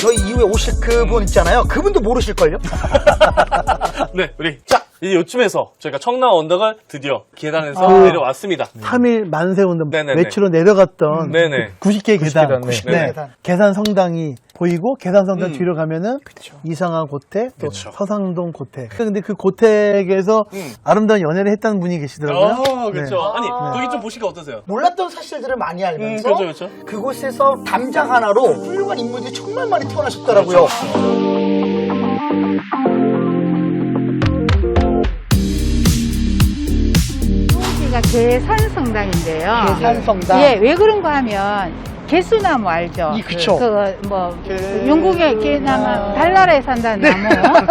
저희 이후에 오실 그분 있잖아요. 그분도 모르실걸요? 네, 우리 자 이제 요쯤에서 저희가 청라 언덕을 드디어 계단에서 내려왔습니다. 3일 만세운동 네네네. 외치로 내려갔던 네네. 90개 계단. 90개 네. 계단. 계산 성당이 보이고 계산 성당 뒤로 가면은 그쵸. 이상한 고택, 또 그쵸. 서상동 고택. 근데 그 고택에서 아름다운 연애를 했다는 분이 계시더라고요. 그렇죠. 네. 아니 거기 좀 보시니까 어떠세요? 몰랐던 사실들을 많이 알면서 그렇죠, 그렇죠. 그곳에서 담장 하나로 훌륭한 인물들이 정말 많이 태어나셨더라고요. 여기가 계산성당인데요. 계산성당. 예, 왜 그런가 하면 개수나무 알죠? 그쵸. 영국의 개나무, 달나라에 산다는 나무.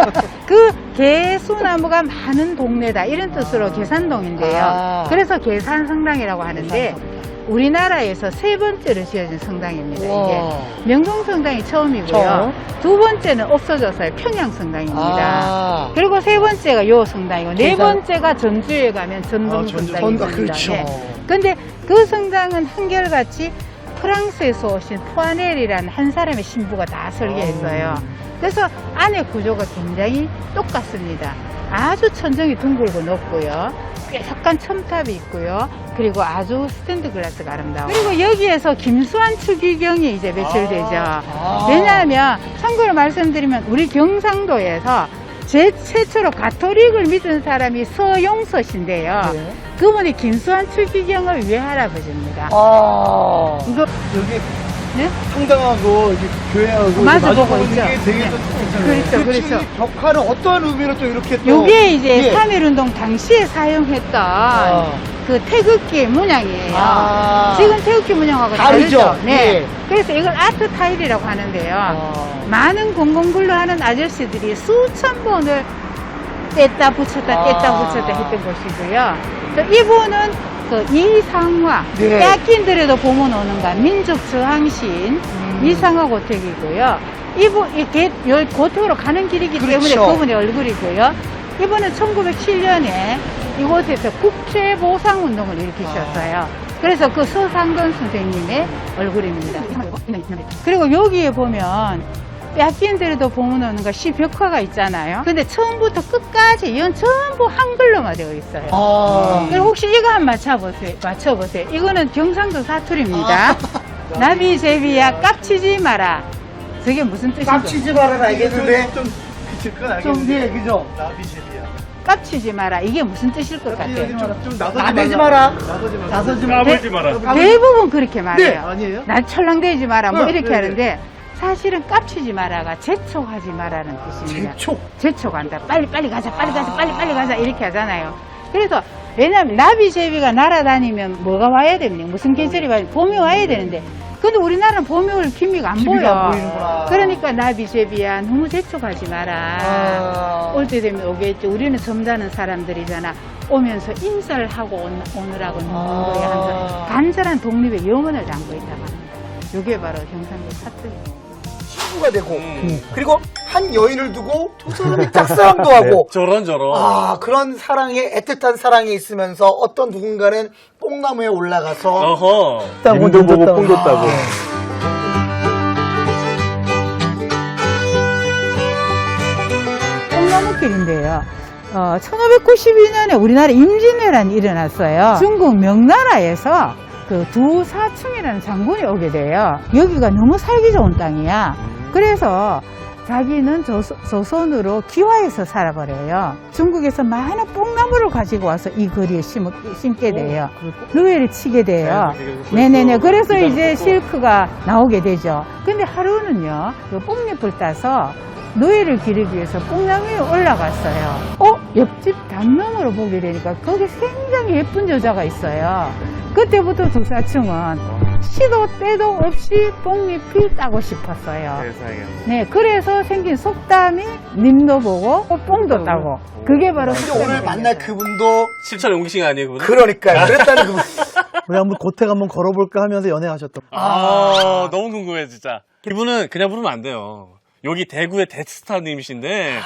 그 개수나무가 많은 동네다 이런 뜻으로 계산동인데요. 그래서 계산성당이라고 하는데 우리나라에서 세 번째로 지어진 성당입니다. 이게 명동성당이 처음이고요. 두 번째는 없어졌어요. 평양성당입니다. 그리고 세 번째가 요 성당이고 네 번째가 전주에 가면 전동성당입니다. 그렇죠. 근데 그 성당은 한결같이 프랑스에서 오신 푸아넬이라는 한 사람의 신부가 다 설계했어요. 그래서 안의 구조가 굉장히 똑같습니다. 아주 천정이 둥글고 높고요. 뾰족한 첨탑이 있고요. 그리고 아주 스탠드 글라스가 아름다워요. 그리고 여기에서 김수환 추기경이 이제 매출되죠. 왜냐하면 참고로 말씀드리면 우리 경상도에서 최초로 가톨릭을 믿은 사람이 서용서 씨인데요. 그분이 김수환 추기경을 위해 할아버지입니다. 이거 여기 네? 성당하고 이게 교회하고 마주보고 있죠. 이게 되게 네. 또 그렇죠, 그렇죠. 벽화는 어떠한 의미로 또 이렇게 또 요게 이제 예. 3.1운동 당시에 사용했던 그 태극기 문양이에요. 지금 태극기 문양하고 다르죠? 다르죠? 네. 예. 그래서 이걸 아트 타일이라고 하는데요. 많은 공공근로 하는 아저씨들이 수천 번을 뗐다 붙였다 뗐다 붙였다 했던 것이고요. 또 이분은 그 이상화, 네. 빼앗긴들에도 보면 오는가 민족 저항신 이상화 고택이고요. 이분 이게 고택으로 가는 길이기 때문에 그렇죠. 그분의 얼굴이고요. 이분은 1907년에 이곳에서 국채보상운동을 일으키셨어요. 그래서 그 서상건 선생님의 얼굴입니다. 그리고 여기에 보면 빼앗긴들에도 보면 오는가 시벽화가 있잖아요. 근데 처음부터 끝까지 이건 전부 한글로만 되어 있어요. 그리고 혹시 이거 한번 맞춰보세요. 이거는 경상도 사투리입니다. 나비제비야 깝치지 마라. 저게 무슨 뜻인가요? 깝치지 말아라 알겠는데 좀 예, 그죠? 나비실이야. 깝치지 마라. 이게 무슨 뜻일 것 같아요? 좀 나대지 마라. 나서지 마라. 까불지 마라. 대부분 그렇게 말해요. 네, 아니에요? 난 철랑대지 마라 뭐 이렇게 네, 하는데 사실은 깝치지 마라가 재촉하지 마라는 뜻입니다. 재촉한다. 빨리 가자, 빨리 가자 이렇게 하잖아요. 그래서 왜냐하면 나비제비가 날아다니면 뭐가 와야 됩니까? 무슨 계절이 와야 봄이 와야 되는데 근데 우리나라는 봄이 올 기미가 안 보여. 보이는구나. 그러니까 나비제비야 너무 재촉하지 마라. 올 때 되면 오겠지. 우리는 점잖은 사람들이잖아. 오면서 인사를 하고 오느라고 늦는 거야. 항상 간절한 독립의 영혼을 담고 있다고 합니다. 이게 바로 경상도 사투리입니다. 친구가 되고 그리고 한 여인을 두고 두 사람이 짝사랑도 하고 저런. 그런 사랑에 애틋한 사랑이 있으면서 어떤 누군가는 뽕나무에 올라가서 어허. 님도 보고 뽕도 따고. 뽕나무길인데요. 1592년에 우리나라 임진왜란이 일어났어요. 중국 명나라에서 그 두사층이라는 장군이 오게 돼요. 여기가 너무 살기 좋은 땅이야. 그래서 자기는 조선으로 기와에서 살아버려요. 중국에서 많은 뽕나무를 가지고 와서 이 거리에 심게 돼요. 노예를 치게 돼요. 네네네. 그래서 이제 실크가 나오게 되죠. 근데 하루는요, 그 뽕잎을 따서 노예를 기르기 위해서 뽕나무에 올라갔어요. 옆집 담론으로 보게 되니까 거기 굉장히 예쁜 여자가 있어요. 그때부터 두사층은 시도 때도 없이 뽕잎이 따고 싶었어요. 세상에. 네, 그래서 생긴 속담이 님도 보고 뽕도 따고. 그게 바로 오늘 만날 그분도 실천 용기식 아니에요, 그분? 그러니까요. 그랬다는 그분. 우리 한번 고택 한번 걸어볼까 하면서 연애하셨던. 너무 궁금해, 진짜. 이분은 그냥 부르면 안 돼요. 여기 대구의 대스타님이신데,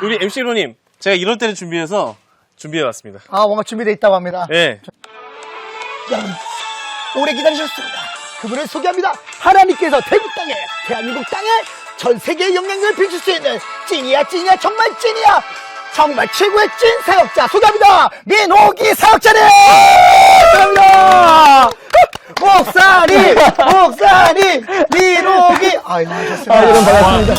우리 MC로님, 제가 이럴 때를 준비해왔습니다. 뭔가 준비되어 있다고 합니다. 네. 여러분, 오래 기다리셨습니다. 그분을 소개합니다. 하나님께서 대구 땅에, 대한민국 땅에 전 세계의 영향력을 비출 수 있는 찐이야 정말 찐이야 정말 최고의 찐 사역자 소개합니다. 민호기 사역자님 감사합니다. 목사님 민호기 아유 좋습니다. 여러분 반갑습니다.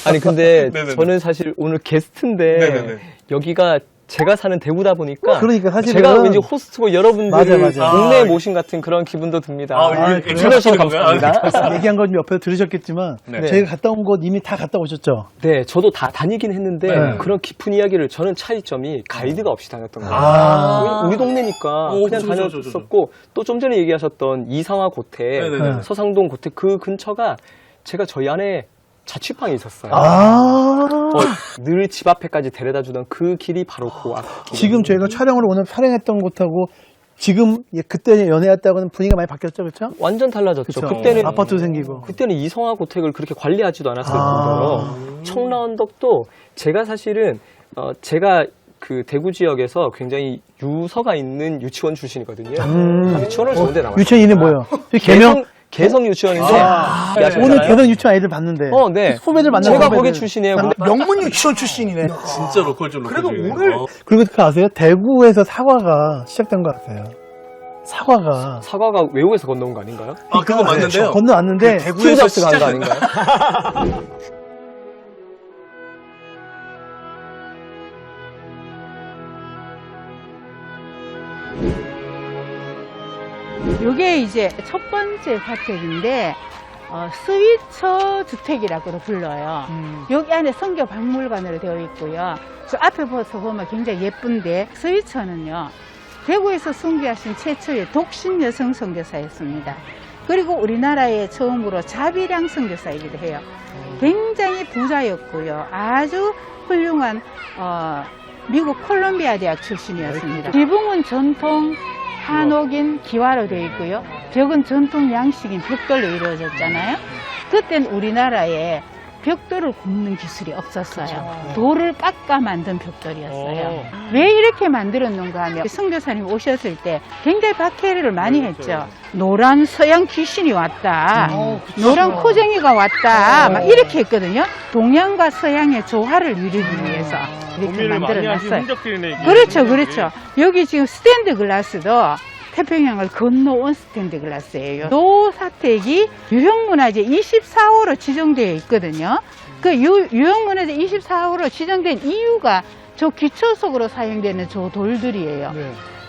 아니 근데 네네네. 저는 사실 오늘 게스트인데 네네네. 여기가 제가 사는 대구다 보니까 그러니까 사실은 제가 왠지 호스트고 여러분들을 맞아. 동네에 모신 같은 그런 기분도 듭니다. 이게 불러주셔서 그래요? 감사합니다. 얘기한 건 옆에서 들으셨겠지만 네. 저희가 갔다 온 곳 이미 다 갔다 오셨죠? 네, 저도 다 다니긴 했는데 네. 그런 깊은 이야기를 저는 차이점이 가이드가 없이 다녔던 거예요. 아. 우리 동네니까 오, 그냥 그죠. 다녔었고 또 좀 전에 얘기하셨던 이상화 고택, 네네네. 서상동 고택 그 근처가 제가 저희 안에 자취방이 있었어요. 늘 집 앞에까지 데려다 주던 그 길이 바로 그 앞. 지금 저희가 촬영을 오늘 촬영했던 곳하고 지금 그때 연애했다고는 분위기가 많이 바뀌었죠, 그렇죠? 완전 달라졌죠. 그쵸? 그때는 아파트 생기고. 그때는 이성화 고택을 그렇게 관리하지도 않았을 뿐더러 청라언덕도 제가 사실은 제가 그 대구 지역에서 굉장히 유서가 있는 유치원 출신이거든요. 유치원을 좋은데 나왔어요. 유치원 이름이 뭐예요? 개성 유치원인데 오늘 개성 유치원 애들 봤는데. 네. 후배들 만나서 제가 후배들. 거기 출신이에요. 근데 명문 유치원 출신이네. 진짜 로컬 그래도 오늘 그리고 그거 아세요? 대구에서 사과가 시작된 거 아세요? 사과가. 사과가 외국에서 건너온 거 아닌가요? 그거 맞는데요. 건너왔는데 대구에서 스티브 잡스 간거 시작. 아닌가요? 요게 이제 첫 번째 사택인데 스위처 주택이라고도 불러요. 여기 안에 성교 박물관으로 되어 있고요. 저 앞에 보면 굉장히 예쁜데 스위처는요. 대구에서 순교하신 최초의 독신 여성 선교사였습니다. 그리고 우리나라에 처음으로 자비량 선교사이기도 해요. 굉장히 부자였고요. 아주 훌륭한 미국 콜롬비아 대학 출신이었습니다. 지붕은 전통 한옥인 기와로 되어 있고요. 벽은 전통 양식인 벽돌로 이루어졌잖아요. 그때는 우리나라에 벽돌을 굽는 기술이 없었어요. 돌을 깎아 만든 벽돌이었어요. 왜 이렇게 만들었는가 하면 선교사님 오셨을 때 굉장히 박해를 많이 했죠. 노란 서양 귀신이 왔다. 노란 코쟁이가 왔다. 막 이렇게 했거든요. 동양과 서양의 조화를 이루기 위해서 이렇게 만들어놨어요. 그렇죠. 여기 지금 스탠드 글라스도 태평양을 건너온 스탠드 글라스예요. 이 사택이 유형문화재 24호로 지정되어 있거든요. 그 유형문화재 24호로 지정된 이유가 저 기초석으로 사용되는 저 돌들이에요.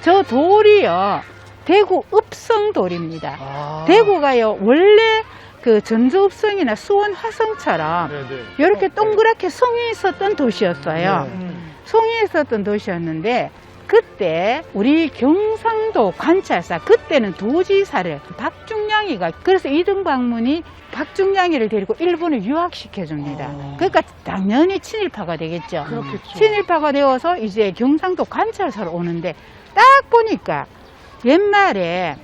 저 돌이요, 대구 읍성돌입니다. 대구가요, 원래 그 전주읍성이나 수원 화성처럼 이렇게 동그랗게 성이 있었던 도시였어요. 성이 있었던 도시였는데 그때 우리 경상도 관찰사, 그때는 도지사를 박중량이가, 그래서 이등방문이 박중량이를 데리고 일본에 유학시켜줍니다. 그러니까 당연히 친일파가 되겠죠. 친일파가 되어서 이제 경상도 관찰사로 오는데 딱 보니까 옛말에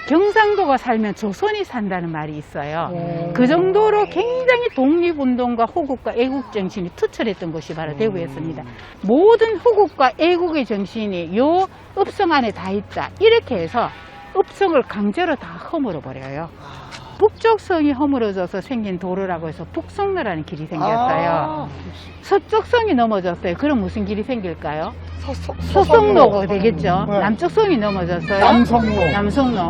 경상도가 살면 조선이 산다는 말이 있어요. 그 정도로 굉장히 독립운동과 호국과 애국 정신이 투철했던 곳이 바로 대구였습니다. 모든 호국과 애국의 정신이 요 읍성 안에 다 있다. 이렇게 해서 읍성을 강제로 다 허물어 버려요. 북쪽 성이 허물어져서 생긴 도로라고 해서 북성로라는 길이 생겼어요. 서쪽 성이 넘어졌어요. 그럼 무슨 길이 생길까요? 서성로가 되겠죠. 남쪽 성이 넘어졌어요. 남성로.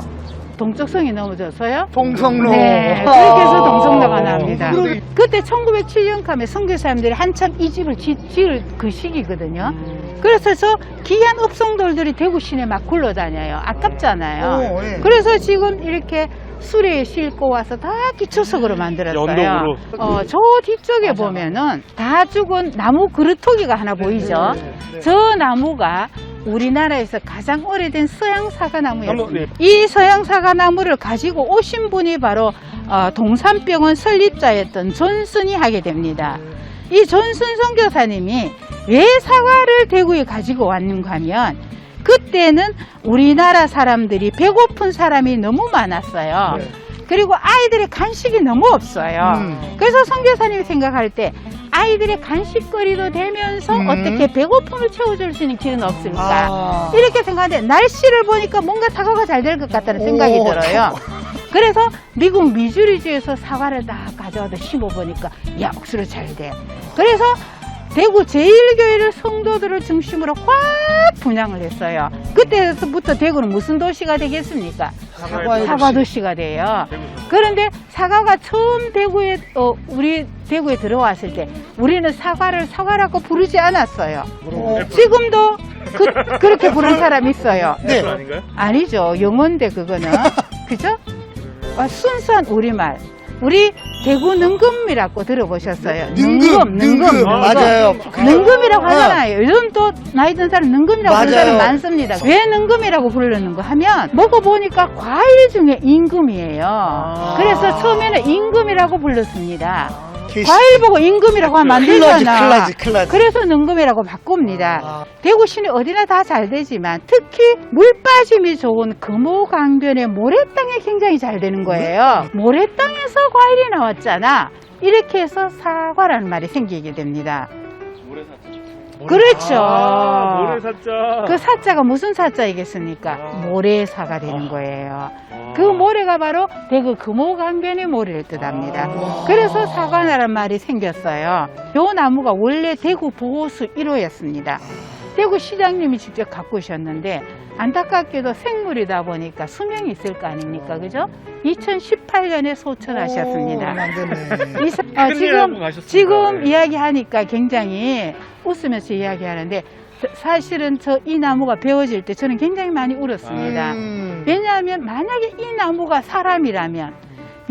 동쪽 성이 넘어져서요. 동성로. 네, 그렇게 해서 동성로가 나옵니다. 그때 1907년쯤에 선교사님들이 한참 이 집을 지을 그 시기거든요. 그래서 저 귀한 읍성돌들이 대구 시내 막 굴러다녀요. 아깝잖아요. 그래서 지금 이렇게 수레에 싣고 와서 다 기초석으로 만들었어요. 연동으로. 저 뒤쪽에 보면은 다 죽은 나무 그루터기가 하나 보이죠? 저 나무가 우리나라에서 가장 오래된 서양 사과나무였습니다. 이 서양 사과나무를 가지고 오신 분이 바로 동산병원 설립자였던 존슨이 하게 됩니다. 이 존슨 선교사님이 왜 사과를 대구에 가지고 왔는가 하면 그때는 우리나라 사람들이 배고픈 사람이 너무 많았어요. 그리고 아이들의 간식이 너무 없어요. 그래서 선교사님이 생각할 때 아이들의 간식거리도 되면서 어떻게 배고픔을 채워줄 수 있는 길은 없을까? 아. 이렇게 생각하는데 날씨를 보니까 뭔가 사과가 잘 될 것 같다는 생각이 들어요. 그래서 미국 미주리주에서 사과를 다 가져와서 심어보니까 야, 억수로 잘 돼. 그래서 대구 제1교회를 성도들을 중심으로 꽉 분양을 했어요. 그때부터 대구는 무슨 도시가 되겠습니까? 사과 도시가 돼요. 그런데 사과가 처음 대구에 우리 대구에 들어왔을 때 우리는 사과를 사과라고 부르지 않았어요. 지금도 그렇게 부르는 사람 있어요. 네. 아닌가요? 아니죠. 영어인데 그거는 그죠? 순수한 우리말. 우리 대구 능금이라고 들어보셨어요? 능금. 맞아요. 능금이라고 하잖아요. 요즘 또 나이 든 사람 능금이라고 부르는 맞아요. 사람 많습니다. 왜 능금이라고 부르는 거 하면 먹어보니까 과일 중에 임금이에요. 그래서 처음에는 임금이라고 불렀습니다. 과일 보고 임금이라고 하면 안 되잖아. 큰일 나지. 그래서 능금이라고 바꿉니다. 대구 시내 어디나 다 잘 되지만 특히 물 빠짐이 좋은 금호강변의 모래땅에 굉장히 잘 되는 거예요. 모래땅에서 과일이 나왔잖아. 이렇게 해서 사과라는 말이 생기게 됩니다. 그렇죠. 모래사자. 그 사자가 무슨 사자이겠습니까? 모래사가 되는 거예요. 그 모래가 바로 대구 금호강변의 모래를 뜻합니다. 그래서 사과나란 말이 생겼어요. 요 나무가 원래 대구 보호수 1호였습니다. 대구 시장님이 직접 가꾸셨는데 안타깝게도 생물이다 보니까 수명이 있을 거 아닙니까? 그죠? 2018년에 소천하셨습니다. 지금 이야기하니까 굉장히 웃으면서 이야기하는데 사실은 이 나무가 베어질 때 저는 굉장히 많이 울었습니다. 왜냐하면 만약에 이 나무가 사람이라면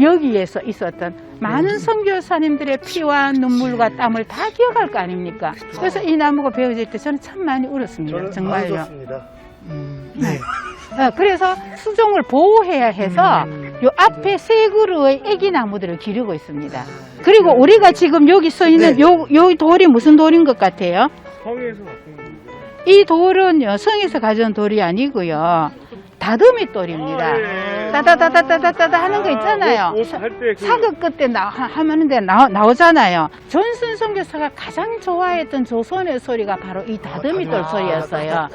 여기에서 있었던 많은 선교사님들의 피와 눈물과 땀을 다 기억할 거 아닙니까? 그래서 이 나무가 베어질 때 저는 참 많이 울었습니다. 정말요. 네. 그래서 수종을 보호해야 해서 요 앞에 세 그루의 애기 나무들을 기르고 있습니다. 그리고 우리가 지금 여기 써 있는 요 돌이 무슨 돌인 것 같아요? 성에서 갖고 있는 이 돌은요, 성에서 가져온 돌이 아니고요. 다듬이 돌입니다. 따다다다다다다 하는 거 있잖아요. 사극 끝에 하는데 나오잖아요. 존슨 선교사가 가장 좋아했던 조선의 소리가 바로 이 다듬이 돌 소리였어요.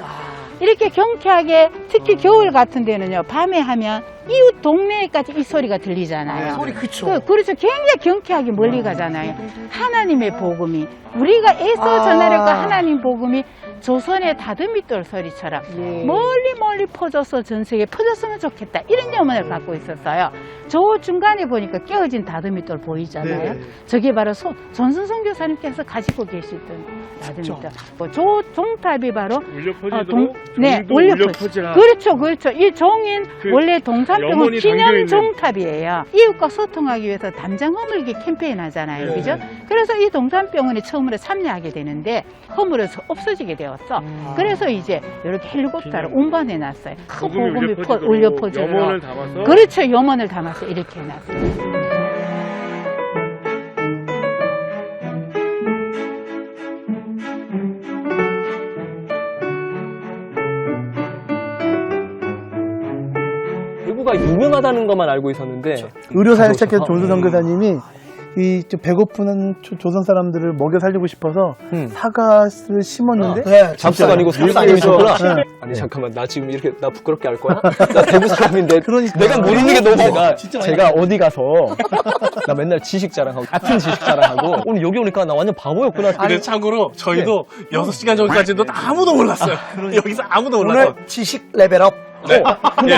이렇게 경쾌하게 특히 겨울 같은 데는요, 밤에 하면 이웃 동네에까지 이 소리가 들리잖아요. 소리 그쵸. 그렇죠. 굉장히 경쾌하게 멀리 가잖아요. 하나님의 복음이 우리가 애써 전하려고 하나님 복음이 조선의 다듬이돌 소리처럼 멀리 퍼져서 전 세계에 퍼졌으면 좋겠다. 이런 염원을 갖고 있었어요. 저 중간에 보니까 깨어진 다듬이돌 보이잖아요. 저게 바로 존슨 선교사님께서 가지고 계시던 다듬이돌. 저 종탑이 바로 울려 퍼지도록 울려 퍼지라. 그렇죠. 이 종인 원래 동산병원 기념 종탑이에요. 이웃과 소통하기 위해서 담장 허물기 캠페인 하잖아요. 그죠? 그래서 이 동산병원이 처음으로 참여하게 되는데 허물어서 없어지게 되었어. 그래서 이제 이렇게 헬리콥터를 운반해 놨어요. 큰 복음이 울려 퍼지도록. 염원을 담아서. 그렇죠. 염원을 담아서 이렇게 해놨어요. 대구가 유명하다는 것만 알고 있었는데 의료사를 시작해서 존슨 선교사님이 이 배고픈 조선 사람들을 먹여 살리고 싶어서 사과를 심었는데 잡사가 아니고 사과이셨구나. 아니 잠깐만, 나 지금 이렇게 나 부끄럽게 할 거야? 나 대구 사람인데 내가 모르는 게 너무 제가 어디 가서 나 맨날 지식 자랑하고 같은 지식 자랑하고 오늘 여기 오니까 나 완전 바보였구나. 근데 참고로 저희도 6시간 전까지도 아무도 몰랐어요. 여기서 아무도 몰랐어요. 오늘 지식 레벨업. 네.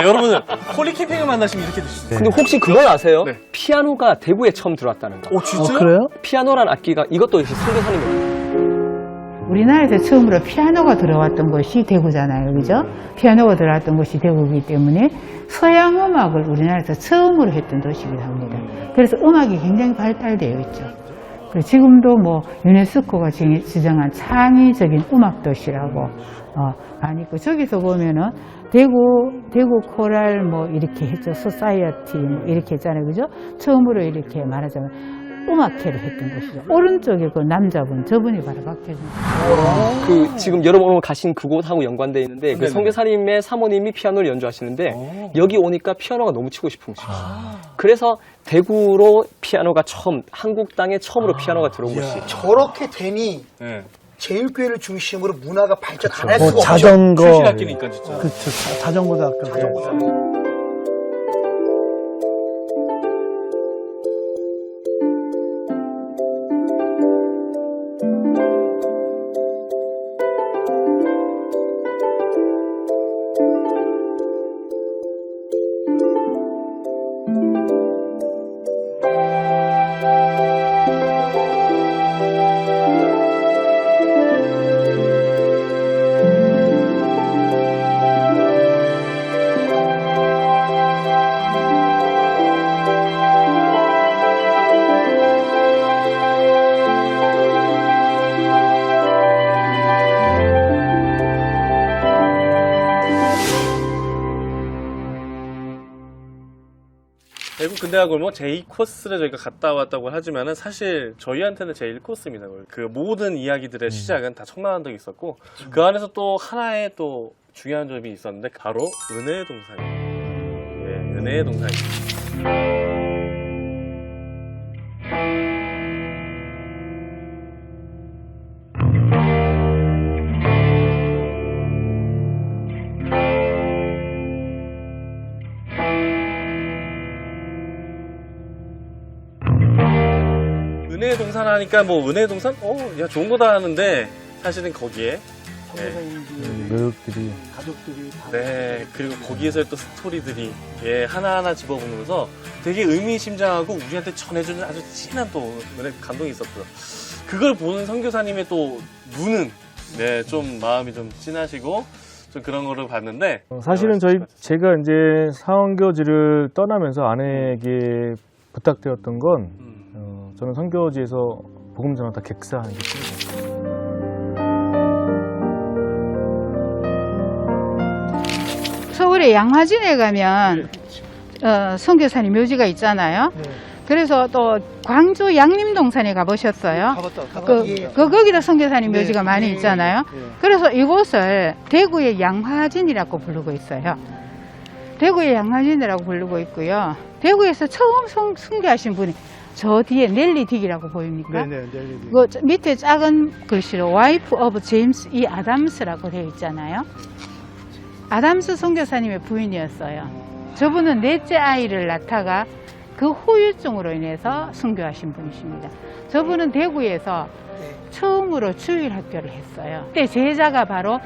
여러분은 홀리 캠핑을 만나시면 이렇게 되시죠. 근데 혹시 그걸 아세요? 네. 피아노가 대구에 처음 들어왔다는 거. 진짜요? 그래요? 피아노란 악기가 이것도 역시 선교사님이에요. 우리나라에서 처음으로 피아노가 들어왔던 곳이 대구잖아요. 그죠? 피아노가 들어왔던 곳이 대구이기 때문에 서양 음악을 우리나라에서 처음으로 했던 도시이기도 합니다. 그래서 음악이 굉장히 발달되어 있죠. 그리고 지금도 유네스코가 지정한 창의적인 음악 도시라고 많이 있고, 저기서 보면은 대구 코랄 이렇게 했죠. 소사이어티 이렇게 했잖아요. 그죠? 처음으로 이렇게 말하자면 음악회를 했던 곳이죠. 오른쪽에 그 남자분, 저분이 바로 박태준. 그 지금 여러분 오늘 가신 그곳하고 연관되어 있는데 그 네네. 선교사님의 사모님이 피아노를 연주하시는데 여기 오니까 피아노가 너무 치고 싶은 거죠. 그래서 대구로 피아노가 처음, 한국 땅에 처음으로 피아노가 들어온 곳이. 저렇게 되니 네. 제일교회를 중심으로 문화가 발전 안 할 수가 없죠. 자전거. 출신 악기니까 진짜. 그쵸. 자전거도 아까. 대구 근대학골목 제2코스를 저희가 갔다 왔다고 하지만은 사실 저희한테는 제1코스입니다. 그 모든 이야기들의 시작은 다 청라언덕이 있었고 그 안에서 또 하나의 또 중요한 점이 있었는데 바로 은혜의 동산입니다. 네, 은혜의 동산입니다. 은혜의 동산 하니까 뭐 은혜의 동산? 야 좋은 거다 하는데 사실은 거기에 묘역들이. 가족들이 다 네 그리고 거기에서의 또 스토리들이 하나하나 집어보면서 되게 의미심장하고 우리한테 전해주는 아주 진한 또 은혜 감동이 있었고요. 그걸 보는 선교사님의 또 눈은 좀 마음이 좀 진하시고 좀 그런 거를 봤는데 사실은 제가 이제 사원교지를 떠나면서 아내에게 부탁드렸던 건 저는 선교지에서 복음 전하다 객사하는 게 꿈이에요. 서울에 양화진에 가면 선교사님 묘지가 있잖아요. 그래서 또 광주 양림동산에 가보셨어요? 거기도 선교사님 묘지가 많이 있잖아요. 그래서 이곳을 대구의 양화진이라고 부르고 있어요. 대구의 양화진이라고 부르고 있고요. 대구에서 처음 선교하신 분이 저 뒤에 넬리 딕이라고 보입니까? 네네, 넬리 딕. 그 밑에 작은 글씨로 와이프 오브 제임스 E 아담스라고 되어 있잖아요. 아담스 선교사님의 부인이었어요. 저분은 넷째 아이를 낳다가 그 후유증으로 인해서 선교하신 분이십니다. 저분은 대구에서 처음으로 주일학교를 했어요. 그때 제자가 바로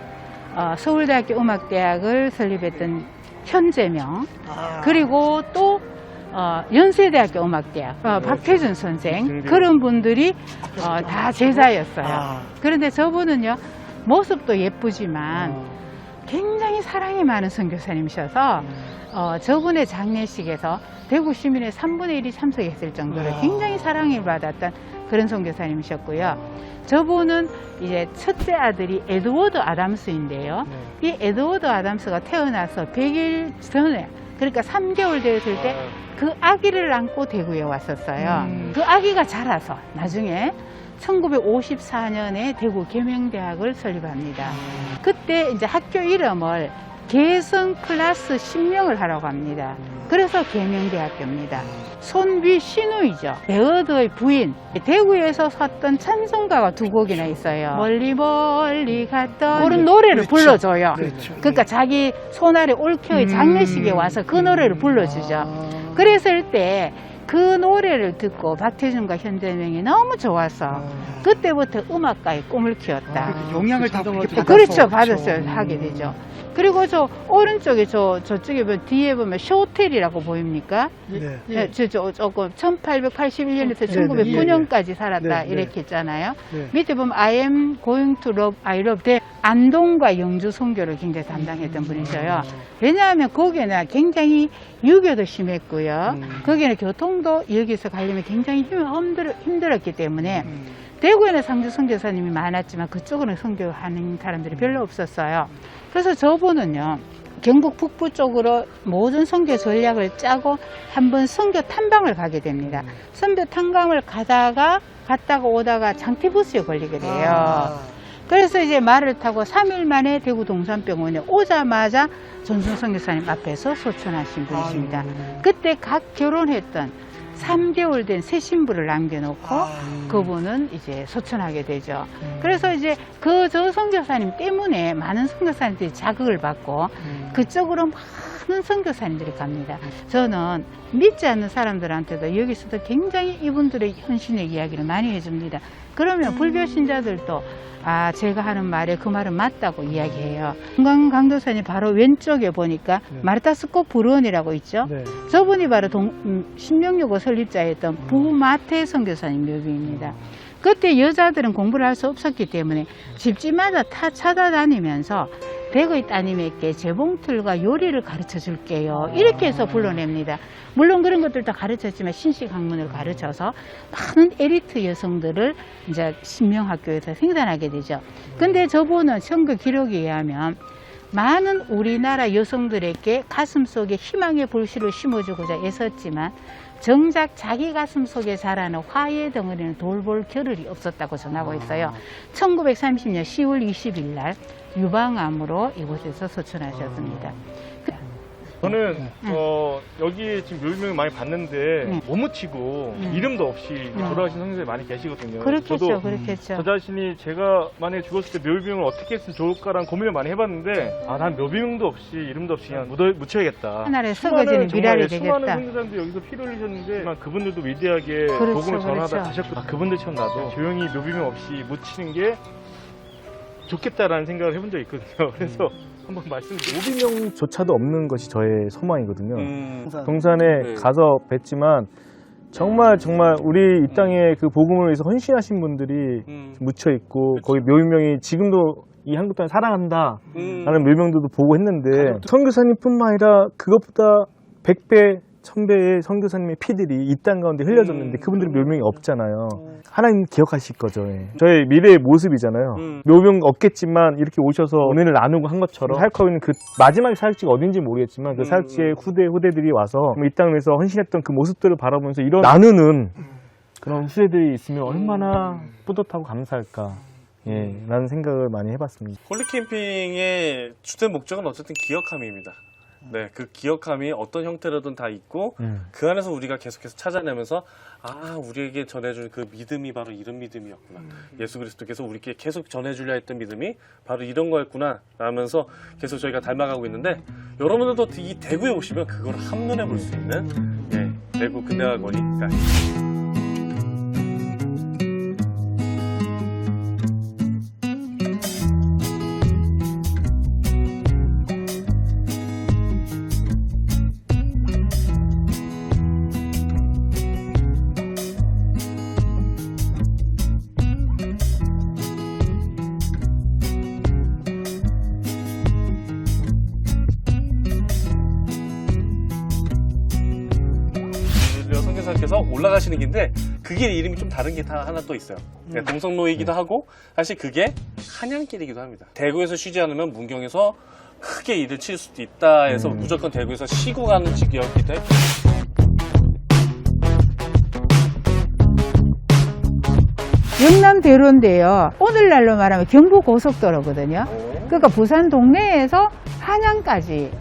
서울대학교 음악대학을 설립했던 현재명, 그리고 또 연세대학교 음악대학 박태준 선생, 그런 분들이 다 제자였어요. 그런데 저분은요 모습도 예쁘지만 굉장히 사랑이 많은 선교사님이셔서 저분의 장례식에서 대구 시민의 3분의 1이 참석했을 정도로 굉장히 사랑을 받았던 그런 선교사님이셨고요. 저분은 이제 첫째 아들이 에드워드 아담스인데요. 이 에드워드 아담스가 태어나서 100일 전에, 그러니까 3개월 되었을 때 그 아기를 안고 대구에 왔었어요. 그 아기가 자라서 나중에 1954년에 대구 계명대학을 설립합니다. 그때 이제 학교 이름을 개성 클래스 신명을 하라고 합니다. 그래서 계명대학교입니다. 손비 신우이죠. 에어드의 부인. 대구에서 섰던 찬송가가 2곡이나 있어요. 멀리 멀리 갔던 그런 노래를 불러줘요. 그러니까 자기 손아래 올케의 장례식에 와서 그 노래를 불러주죠. 그랬을 때 그 노래를 듣고 박태준과 현재명이 너무 좋아서 그때부터 음악가의 꿈을 키웠다. 영향을 다 받아서. 그렇죠, 받았어요. 하게 되죠. 그리고 저 오른쪽에 저쪽에 보면 뒤에 보면 쇼텔이라고 보입니까? 네. 조금 1881년에서 1909년까지 살았다 이렇게 했잖아요. 밑에 보면 I am going to love, I love them. 안동과 영주 선교를 굉장히 담당했던 분이셔요. 왜냐하면 거기는 굉장히 유교도 심했고요. 거기는 교통도 여기서 가려면 굉장히 힘들었기 때문에 대구에는 상주 선교사님이 많았지만 그쪽으로는 선교하는 사람들이 별로 없었어요. 그래서 저분은요 경북 북부 쪽으로 모든 선교 전략을 짜고 한번 선교 탐방을 가게 됩니다. 선교 탐방을 갔다가 오다가 장티부스에 걸리게 돼요. 그래서 이제 말을 타고 3일 만에 대구 동산병원에 오자마자 전순 선교사님 앞에서 소천하신 분이십니다. 그때 각 결혼했던 3개월 된 새 신부를 남겨놓고 그분은 이제 소천하게 되죠. 그래서 이제 저 선교사님 때문에 많은 선교사님들이 자극을 받고 그쪽으로 많은 선교사님들이 갑니다. 저는 믿지 않는 사람들한테도 여기서도 굉장히 이분들의 헌신의 이야기를 많이 해줍니다. 그러면 불교 신자들도 제가 하는 말에 그 말은 맞다고 이야기해요. 건강 강도사님 바로 왼쪽에 보니까 마르타 스코 브루온이라고 있죠. 네. 저분이 바로 신명요고 설립자였던 부마테 선교사님 묘비입니다. 그때 여자들은 공부를 할 수 없었기 때문에 집집마다 찾아다니면서 대구의 따님에게 재봉틀과 요리를 가르쳐 줄게요. 이렇게 해서 불러냅니다. 물론 그런 것들도 가르쳤지만 신식학문을 가르쳐서 많은 에리트 여성들을 이제 신명학교에서 생산하게 되죠. 근데 저분은 선거 기록에 의하면 많은 우리나라 여성들에게 가슴속에 희망의 불씨를 심어주고자 애썼지만 정작 자기 가슴 속에 자라는 화의 덩어리는 돌볼 겨를이 없었다고 전하고 있어요. 1930년 10월 20일 날 유방암으로 이곳에서 소천하셨습니다. 저는 여기에 지금 묘비명을 많이 봤는데 못 묻히고 이름도 없이 돌아가신 선생님들이 많이 계시거든요. 그렇겠죠, 저도 그렇겠죠. 저 자신이 제가 만약에 죽었을 때 묘비명을 어떻게 했으면 좋을까라는 고민을 많이 해봤는데 난 묘비명도 없이 이름도 없이 그냥 묻혀야겠다. 하늘에 썩어지는 미랄이 되겠다. 수많은 선교사님들 여기서 피를 흘리셨는데 그분들도 위대하게 그렇죠, 복음을 전하다 그렇죠. 가셨고 그분들처럼 나도 조용히 묘비명 없이 묻히는 게 좋겠다라는 생각을 해본 적이 있거든요. 그래서 한번 말씀드릴게요. 묘비명조차도 없는 것이 저의 소망이거든요. 동산에 네. 가서 뵀지만 정말 우리 이 땅에 그 복음을 위해서 헌신하신 분들이 묻혀 있고 거기 묘비명이 지금도 이 한국 땅을 사랑한다 라는 묘비명들도 보고 했는데 선교사님뿐만 아니라 그것보다 100배 1000배의 선교사님의 피들이 이 땅 가운데 흘려졌는데 그분들의 묘명이 없잖아요. 하나님 기억하실 거죠. 저의 미래의 모습이잖아요. 묘명 없겠지만 이렇게 오셔서 은혜를 나누고 한 것처럼 사역하고 있는 그 마지막에 사역지가 어딘지 모르겠지만 그 사역지의 후대들이 와서 이 땅을 위해서 헌신했던 그 모습들을 바라보면서 이런 나누는 그런 후대들이 있으면 얼마나 뿌듯하고 감사할까 라는 생각을 많이 해봤습니다. 홀리캠핑의 주된 목적은 어쨌든 기억함입니다. 네, 그 기억함이 어떤 형태로든 다 있고 그 안에서 우리가 계속해서 찾아내면서 우리에게 전해준 그 믿음이 바로 이런 믿음이었구나. 예수 그리스도께서 우리에게 계속 전해주려 했던 믿음이 바로 이런 거였구나 라면서 계속 저희가 닮아가고 있는데 여러분들도 이 대구에 오시면 그걸 한눈에 볼 수 있는 대구 근대화 거리가 선교사님께서 올라가시는 길인데 그 길 이름이 좀 다른 게 하나 또 있어요. 동성로이기도 하고 사실 그게 한양길이기도 합니다. 대구에서 쉬지 않으면 문경에서 크게 일을 칠 수도 있다 해서 무조건 대구에서 쉬고 가는 지역이기도 해요. 영남대로인데요. 오늘날로 말하면 경부고속도로거든요. 그러니까 부산 동네에서 한양까지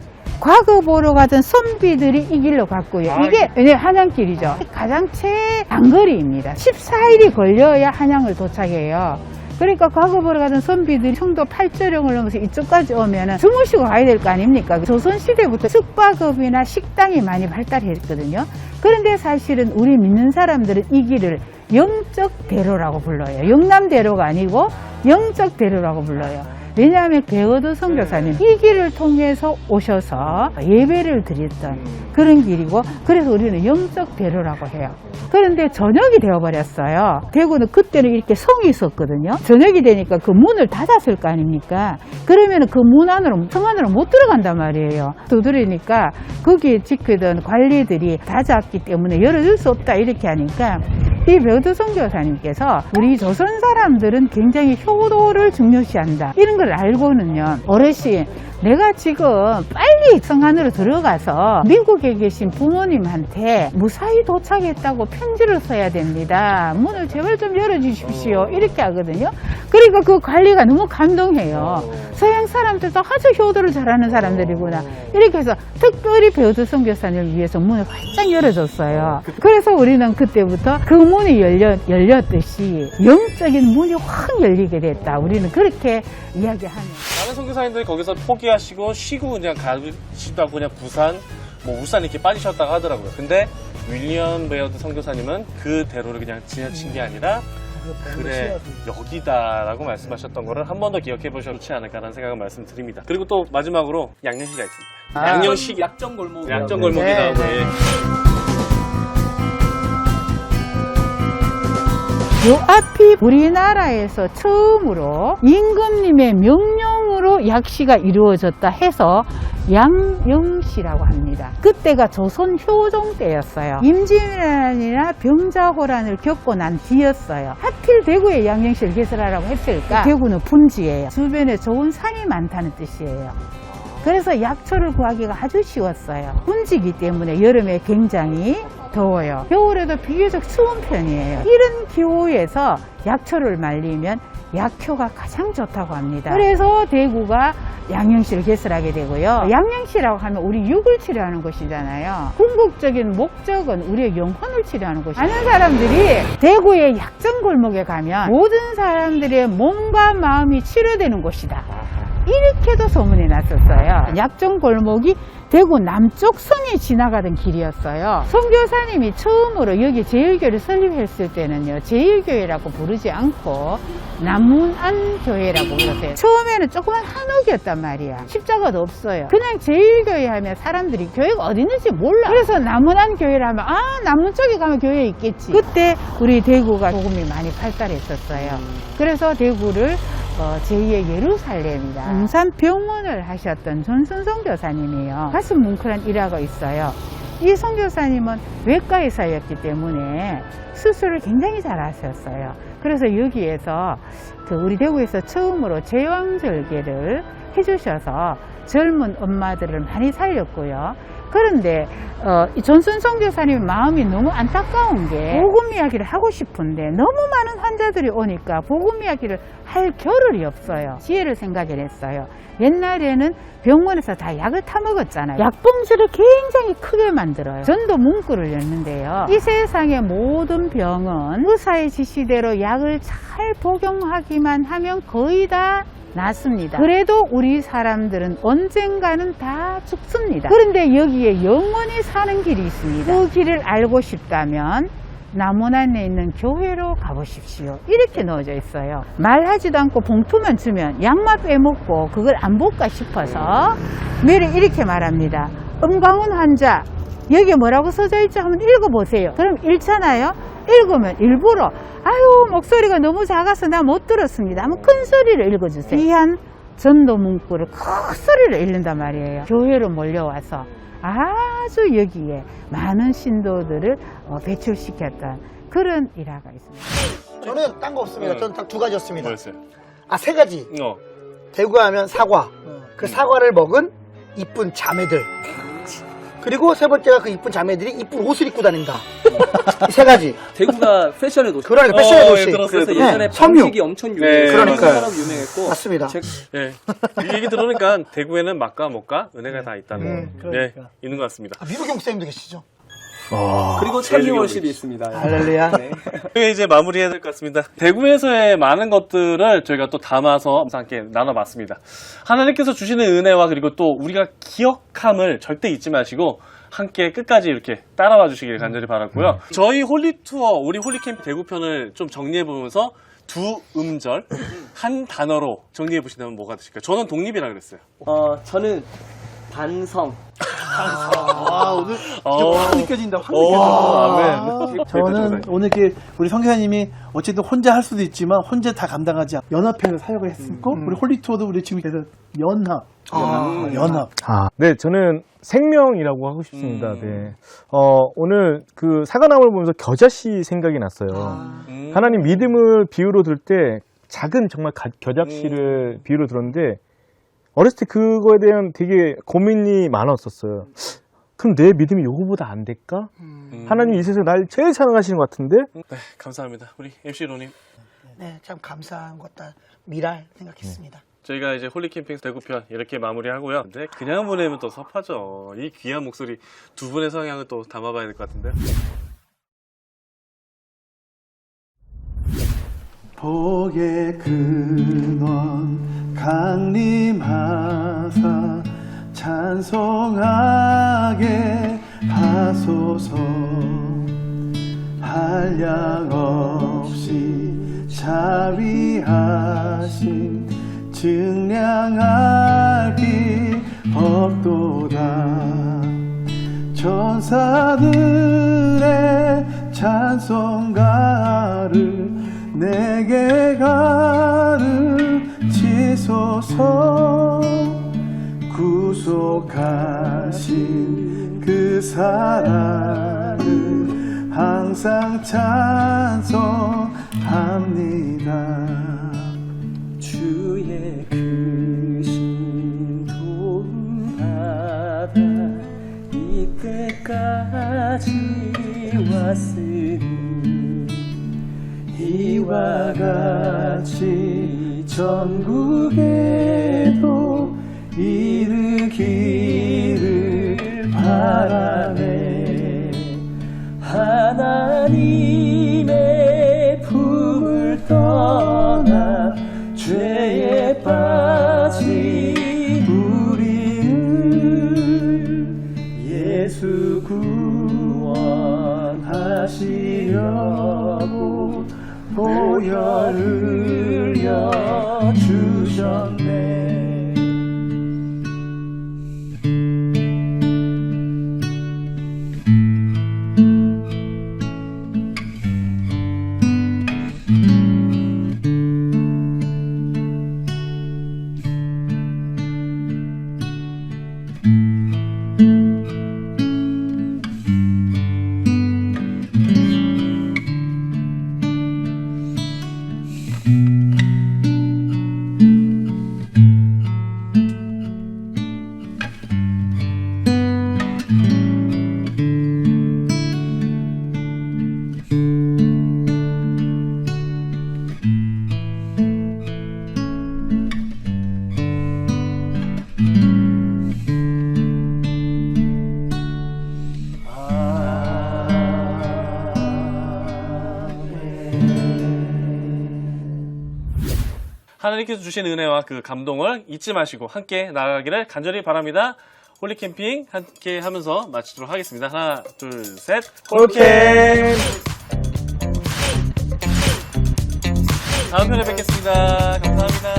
과거 보러 가던 선비들이 이 길로 갔고요. 이게 한양길이죠. 가장 최단거리입니다. 14일이 걸려야 한양을 도착해요. 그러니까 과거 보러 가던 선비들이 청도 팔조령을 넘어서 이쪽까지 오면 주무시고 가야 될 거 아닙니까? 조선시대부터 숙박업이나 식당이 많이 발달했거든요. 그런데 사실은 우리 믿는 사람들은 이 길을 영적 대로라고 불러요. 영남대로가 아니고 영적 대로라고 불러요. 왜냐하면 배어도 선교사님 이 길을 통해서 오셔서 예배를 드렸던 그런 길이고 그래서 우리는 영적 대로라고 해요. 그런데 저녁이 되어버렸어요. 대구는 그때는 이렇게 성이 있었거든요. 저녁이 되니까 그 문을 닫았을 거 아닙니까? 그러면 그 문 안으로 성 안으로 못 들어간단 말이에요. 두드리니까 거기에 지키던 관리들이 닫았기 때문에 열어줄 수 없다 이렇게 하니까 이 배우드 선교사님께서 우리 조선 사람들은 굉장히 효도를 중요시한다 이런 걸 알고는요, 어르신 내가 지금 빨리 성 안으로 들어가서 미국에 계신 부모님한테 무사히 도착했다고 편지를 써야 됩니다. 문을 제발 좀 열어주십시오. 이렇게 하거든요. 그러니까 그 관리가 너무 감동해요. 서양 사람들도 아주 효도를 잘하는 사람들이구나. 이렇게 해서 특별히 배우드 선교사님을 위해서 문을 활짝 열어줬어요. 그래서 우리는 그때부터 그 문이 열렸듯이 영적인 문이 확 열리게 됐다. 우리는 그렇게 이야기하는. 많은 선교사님들이 거기서 포기하시고 쉬고 그냥 가시다가 그냥 부산, 뭐 울산 이렇게 빠지셨다고 하더라고요. 근데 윌리엄 베어드 선교사님은 그 대로를 그냥 지나친 게 아니라 그래 여기다라고 말씀하셨던 거를 한 번 더 기억해 보셔도 좋지 않을까라는 생각을 말씀드립니다. 그리고 또 마지막으로 양념시가 있습니다. 양념시 약정골목. 약정골목이 네, 나오고 네. 요 앞이 우리나라에서 처음으로 임금님의 명령으로 약시가 이루어졌다 해서 양영시라고 합니다. 그때가 조선 효종 때였어요. 임진왜란이나 병자호란을 겪고 난 뒤였어요. 하필 대구에 양영시를 개설하라고 했을까? 대구는 분지예요. 주변에 좋은 산이 많다는 뜻이에요. 그래서 약초를 구하기가 아주 쉬웠어요. 분지기 때문에 여름에 굉장히 더워요. 겨울에도 비교적 추운 편이에요. 이런 기후에서 약초를 말리면 약효가 가장 좋다고 합니다. 그래서 대구가 양영시를 개설하게 되고요. 양영시라고 하면 우리 육을 치료하는 곳이잖아요. 궁극적인 목적은 우리의 영혼을 치료하는 곳이에요. 많은 사람들이 대구의 약정골목에 가면 모든 사람들의 몸과 마음이 치료되는 곳이다. 이렇게도 소문이 났었어요. 약정골목이 대구 남쪽 성에 지나가던 길이었어요. 선교사님이 처음으로 여기 제일교회를 설립했을 때는요, 제일교회라고 부르지 않고 남문안교회라고 불렀어요. 처음에는 조그만 한옥이었단 말이야. 십자가도 없어요. 그냥 제일교회 하면 사람들이 교회가 어디 있는지 몰라. 그래서 남문안교회를 하면 남문 쪽에 가면 교회 있겠지. 그때 우리 대구가 복음이 많이 발달했었어요. 그래서 대구를 제2의 예루살렘이다. 용산 병원을 하셨던 존슨 선교사님이에요. 가슴 뭉클한 일화가 있어요. 이 선교사님은 외과 의사였기 때문에 수술을 굉장히 잘 하셨어요. 그래서 여기에서 우리 대구에서 처음으로 제왕절개를 해주셔서 젊은 엄마들을 많이 살렸고요. 그런데 이 존슨 선교사님 마음이 너무 안타까운 게 복음 이야기를 하고 싶은데 너무 많은 환자들이 오니까 복음 이야기를 할 겨를이 없어요. 지혜를 생각해냈어요. 옛날에는 병원에서 다 약을 타먹었잖아요. 약봉지를 굉장히 크게 만들어요. 전도 문구를 냈는데요. 이 세상의 모든 병은 의사의 지시대로 약을 잘 복용하기만 하면 거의 다 낫습니다. 그래도 우리 사람들은 언젠가는 다 죽습니다. 그런데 여기에 영원히 사는 길이 있습니다. 그 길을 알고 싶다면 남원안에 있는 교회로 가보십시오. 이렇게 넣어져 있어요. 말하지도 않고 봉투만 주면 약만 빼먹고 그걸 안 볼까 싶어서 매일 이렇게 말합니다. 음강원 환자 여기에 뭐라고 써져 있죠? 한번 읽어보세요. 그럼 읽잖아요. 읽으면 일부러 목소리가 너무 작아서 나 못 들었습니다. 한번 큰 소리를 읽어주세요. 귀한 전도 문구를 큰 소리를 읽는단 말이에요. 교회로 몰려와서 아주 여기에 많은 신도들을 배출시켰던 그런 일화가 있습니다. 저는 딴 거 없습니다. 저는 딱 두 가지였습니다. 뭐였어요? 세 가지. 대구 하면 사과. 그 사과를 먹은 이쁜 자매들. 그리고 세 번째가 그 이쁜 자매들이 이쁜 옷을 입고 다닌다. 이 세 가지. 대구가 패션의 도시. 그러니까 패션의 도시. 그래서 네, 예전에 섬유. 방식이 엄청 유명해요. 그러니까요. 유명했고. 맞습니다. 예. 이 얘기 들으니까 대구에는 맛과 목과 은혜가 다 있다는 거. 그러니까. 있는 것 같습니다. 미국 영사님도 계시죠? 그리고 참미월십이 있습니다. 할렐루야. 네, 이제 마무리해야 될 것 같습니다. 대구에서의 많은 것들을 저희가 또 담아서 함께 나눠봤습니다. 하나님께서 주시는 은혜와 그리고 또 우리가 기억함을 절대 잊지 마시고 함께 끝까지 이렇게 따라와 주시길 간절히 바랐고요. 저희 홀리투어, 우리 홀리캠프 대구편을 좀 정리해보면서 두 음절, 한 단어로 정리해보신다면 뭐가 되실까요? 저는 독립이라 그랬어요. 저는 반성. 오늘 어. 확 느껴진다. 확 오, 느껴진다. 아멘. 저는 오늘 이렇게 우리 성교사님이 어쨌든 혼자 할 수도 있지만 혼자 다 감당하지 않고 연합회에서 사역을 했었고 우리 홀리투어도 우리 지금 계속 연합. 네, 저는 생명이라고 하고 싶습니다. 네. 오늘 그 사과나무를 보면서 겨자씨 생각이 났어요. 하나님 믿음을 비유로 들 때 작은 정말 겨자씨를 비유로 들었는데 어렸을 때 그거에 대한 되게 고민이 많았었어요. 그럼 내 믿음이 요거보다 안 될까? 하나님 이 세상에 날 제일 사랑하시는 것 같은데? 네, 감사합니다. 우리 MC 로님. 네, 참 감사한 것다 미랄 생각했습니다. 저희가 이제 홀리캠핑 대구편 이렇게 마무리하고요. 근데 그냥 보내면 또 섭하죠. 이 귀한 목소리 두 분의 성향을 또 담아봐야 될 것 같은데요. 복의 근원 강림하사 찬송하게 하소서. 한량 없이 자비하신 증량할 길 없도다. 천사들의 찬송가를 내게 가르치소서. 구속하신 그 사랑을 항상 찬송합니다. 주의 크신 도움 받아 이때까지 왔으니 이와 같이 전국에도 이르기를 바라네. 하나님의 품을 떠나 죄에 빠진 우리를 예수 구원하시려고 보혈을 흘려주셨네. 하나님께서 주신 은혜와 그 감동을 잊지 마시고 함께 나아가기를 간절히 바랍니다. 홀리캠핑 함께 하면서 마치도록 하겠습니다. 하나, 둘, 셋. 홀캠! 다음 편에 뵙겠습니다. 감사합니다.